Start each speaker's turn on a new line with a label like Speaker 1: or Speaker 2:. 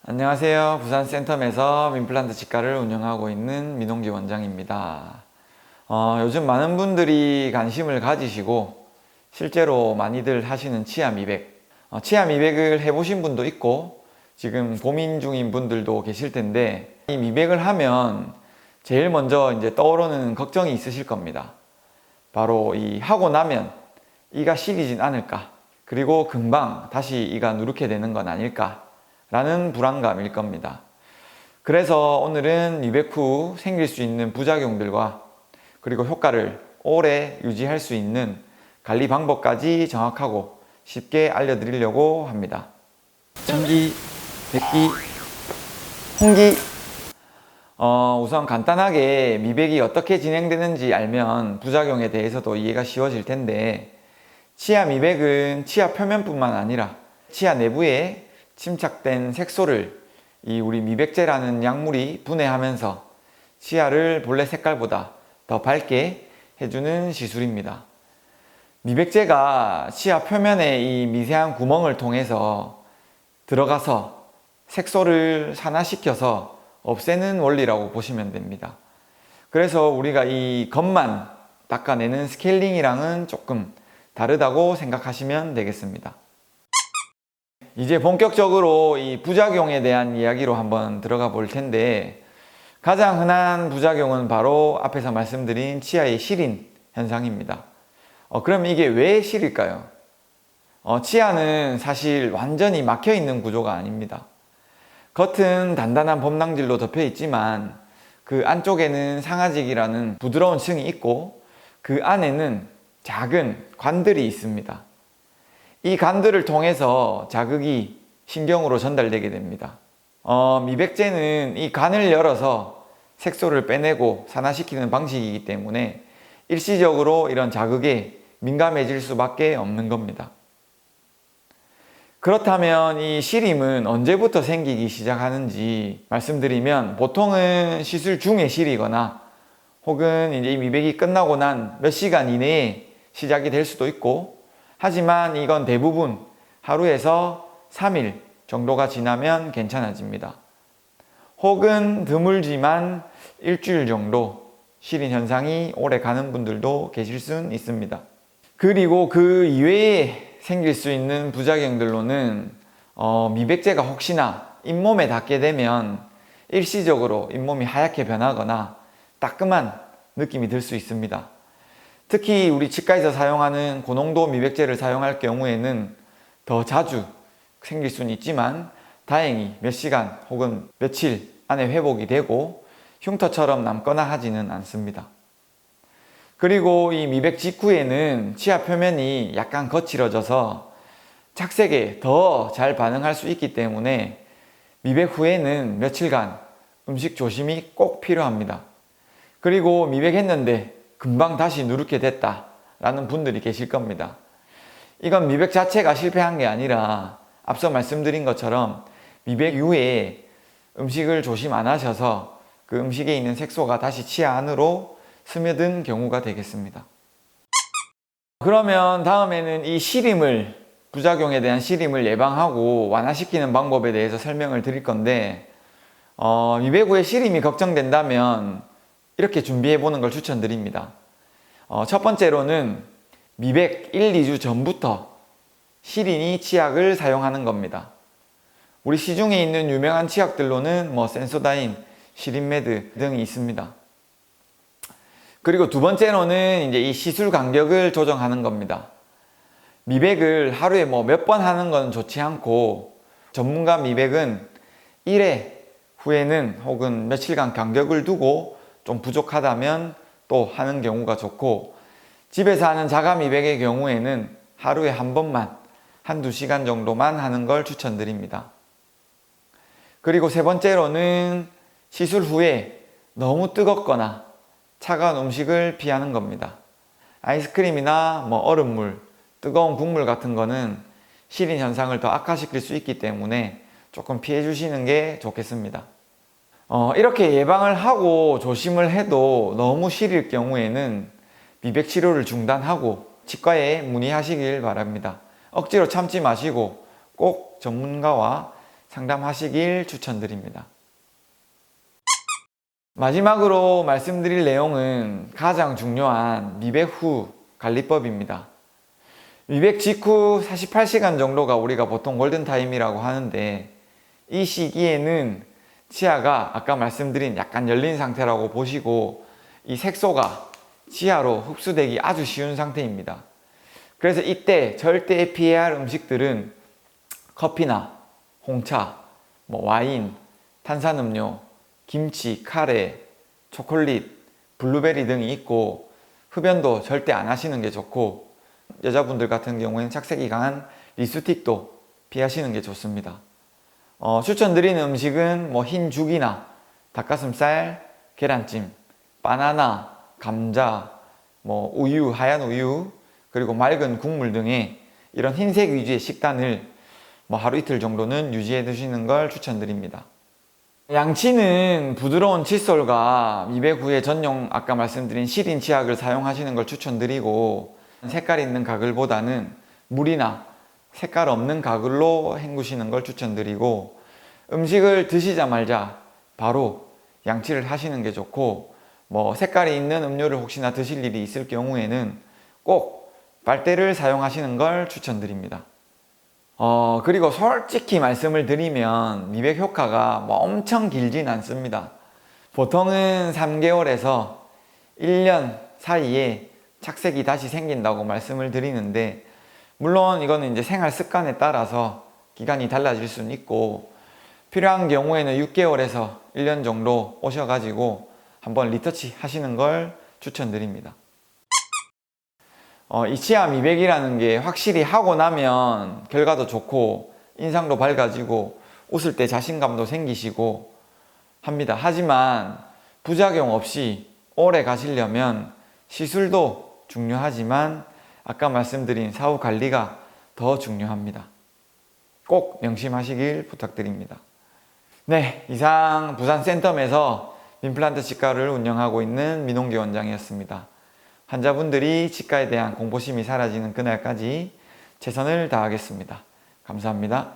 Speaker 1: 안녕하세요. 부산 센텀에서 임플란트 치과를 운영하고 있는 민홍기 원장입니다. 요즘 많은 분들이 관심을 가지시고 실제로 많이들 하시는 치아 미백. 치아 미백을 해보신 분도 있고 지금 고민 중인 분들도 계실 텐데, 이 미백을 하면 제일 먼저 이제 떠오르는 걱정이 있으실 겁니다. 바로 이 하고 나면 이가 시리진 않을까, 그리고 금방 다시 이가 누렇게 되는 건 아닐까 라는 불안감일 겁니다. 그래서 오늘은 미백 후 생길 수 있는 부작용들과 그리고 효과를 오래 유지할 수 있는 관리 방법까지 정확하고 쉽게 알려드리려고 합니다. 천기, 백기, 홍기. 우선 간단하게 미백이 어떻게 진행되는지 알면 부작용에 대해서도 이해가 쉬워질 텐데, 치아 미백은 치아 표면뿐만 아니라 치아 내부에 침착된 색소를 이 우리 미백제라는 약물이 분해하면서 치아를 본래 색깔보다 더 밝게 해주는 시술입니다. 미백제가 치아 표면에 이 미세한 구멍을 통해서 들어가서 색소를 산화시켜서 없애는 원리라고 보시면 됩니다. 그래서 우리가 이 겉만 닦아내는 스케일링이랑은 조금 다르다고 생각하시면 되겠습니다. 이제 본격적으로 이 부작용에 대한 이야기로 한번 들어가 볼 텐데, 가장 흔한 부작용은 바로 앞에서 말씀드린 치아의 시린 현상입니다. 그럼 이게 왜 시릴까요? 치아는 사실 완전히 막혀 있는 구조가 아닙니다. 겉은 단단한 범랑질로 덮여 있지만 그 안쪽에는 상아직이라는 부드러운 층이 있고 그 안에는 작은 관들이 있습니다. 이 관들을 통해서 자극이 신경으로 전달되게 됩니다. 미백제는 이 관을 열어서 색소를 빼내고 산화시키는 방식이기 때문에 일시적으로 이런 자극에 민감해질 수밖에 없는 겁니다. 그렇다면 이 시림은 언제부터 생기기 시작하는지 말씀드리면, 보통은 시술 중에 시리거나 혹은 이제 이 미백이 끝나고 난 몇 시간 이내에 시작이 될 수도 있고, 하지만 이건 대부분 하루에서 3일 정도가 지나면 괜찮아집니다. 혹은 드물지만 일주일 정도 시린 현상이 오래 가는 분들도 계실 수는 있습니다. 그리고 그 이외에 생길 수 있는 부작용들로는 미백제가 혹시나 잇몸에 닿게 되면 일시적으로 잇몸이 하얗게 변하거나 따끔한 느낌이 들 수 있습니다. 특히 우리 치과에서 사용하는 고농도 미백제를 사용할 경우에는 더 자주 생길 수는 있지만 다행히 몇 시간 혹은 며칠 안에 회복이 되고 흉터처럼 남거나 하지는 않습니다. 그리고 이 미백 직후에는 치아 표면이 약간 거칠어져서 착색에 더 잘 반응할 수 있기 때문에 미백 후에는 며칠간 음식 조심이 꼭 필요합니다. 그리고 미백했는데 금방 다시 누렇게 됐다 라는 분들이 계실 겁니다. 이건 미백 자체가 실패한 게 아니라 앞서 말씀드린 것처럼 미백 이후에 음식을 조심 안 하셔서 그 음식에 있는 색소가 다시 치아 안으로 스며든 경우가 되겠습니다. 그러면 다음에는 이 시림을, 부작용에 대한 시림을 예방하고 완화시키는 방법에 대해서 설명을 드릴 건데, 미백 후에 시림이 걱정된다면 이렇게 준비해 보는 걸 추천드립니다. 첫 번째로는 미백 1, 2주 전부터 시린이 치약을 사용하는 겁니다. 우리 시중에 있는 유명한 치약들로는 센소다인, 시린메드 등이 있습니다. 그리고 두 번째로는 이제 이 시술 간격을 조정하는 겁니다. 미백을 하루에 몇 번 하는 건 좋지 않고, 전문가 미백은 1회 후에는 혹은 며칠간 간격을 두고 좀 부족하다면 또 하는 경우가 좋고, 집에서 하는 자가 미백의 경우에는 하루에 한 번만, 한두 시간 정도만 하는 걸 추천드립니다. 그리고 세 번째로는 시술 후에 너무 뜨겁거나 차가운 음식을 피하는 겁니다. 아이스크림이나 얼음물, 뜨거운 국물 같은 거는 시린 현상을 더 악화시킬 수 있기 때문에 조금 피해 주시는 게 좋겠습니다. 이렇게 예방을 하고 조심을 해도 너무 시릴 경우에는 미백 치료를 중단하고 치과에 문의하시길 바랍니다. 억지로 참지 마시고 꼭 전문가와 상담하시길 추천드립니다. 마지막으로 말씀드릴 내용은 가장 중요한 미백 후 관리법입니다. 미백 직후 48시간 정도가 우리가 보통 골든타임이라고 하는데, 이 시기에는 치아가 아까 말씀드린 약간 열린 상태라고 보시고 이 색소가 치아로 흡수되기 아주 쉬운 상태입니다. 그래서 이때 절대 피해야 할 음식들은 커피나 홍차, 와인, 탄산음료, 김치, 카레, 초콜릿, 블루베리 등이 있고, 흡연도 절대 안 하시는 게 좋고, 여자분들 같은 경우에는 착색이 강한 립스틱도 피하시는 게 좋습니다. 추천드리는 음식은 흰 죽이나 닭가슴살, 계란찜, 바나나, 감자, 우유, 하얀 우유, 그리고 맑은 국물 등의 이런 흰색 위주의 식단을 하루 이틀 정도는 유지해 두시는 걸 추천드립니다. 양치는 부드러운 칫솔과 미백 후에 전용 아까 말씀드린 실인 치약을 사용하시는 걸 추천드리고, 색깔 있는 가글보다는 물이나 색깔 없는 가글로 헹구시는 걸 추천드리고, 음식을 드시자마자 바로 양치를 하시는 게 좋고, 색깔이 있는 음료를 혹시나 드실 일이 있을 경우에는 꼭 빨대를 사용하시는 걸 추천드립니다. 그리고 솔직히 말씀을 드리면 미백 효과가 엄청 길진 않습니다. 보통은 3개월에서 1년 사이에 착색이 다시 생긴다고 말씀을 드리는데, 물론 이거는 이제 생활 습관에 따라서 기간이 달라질 수는 있고, 필요한 경우에는 6개월에서 1년 정도 오셔가지고 한번 리터치 하시는 걸 추천드립니다. 이 치아 미백이라는 게 확실히 하고 나면 결과도 좋고 인상도 밝아지고 웃을 때 자신감도 생기시고 합니다. 하지만 부작용 없이 오래 가시려면 시술도 중요하지만 아까 말씀드린 사후 관리가 더 중요합니다. 꼭 명심하시길 부탁드립니다. 네, 이상 부산 센텀에서 임플란트 치과를 운영하고 있는 민홍기 원장이었습니다. 환자분들이 치과에 대한 공포심이 사라지는 그날까지 최선을 다하겠습니다. 감사합니다.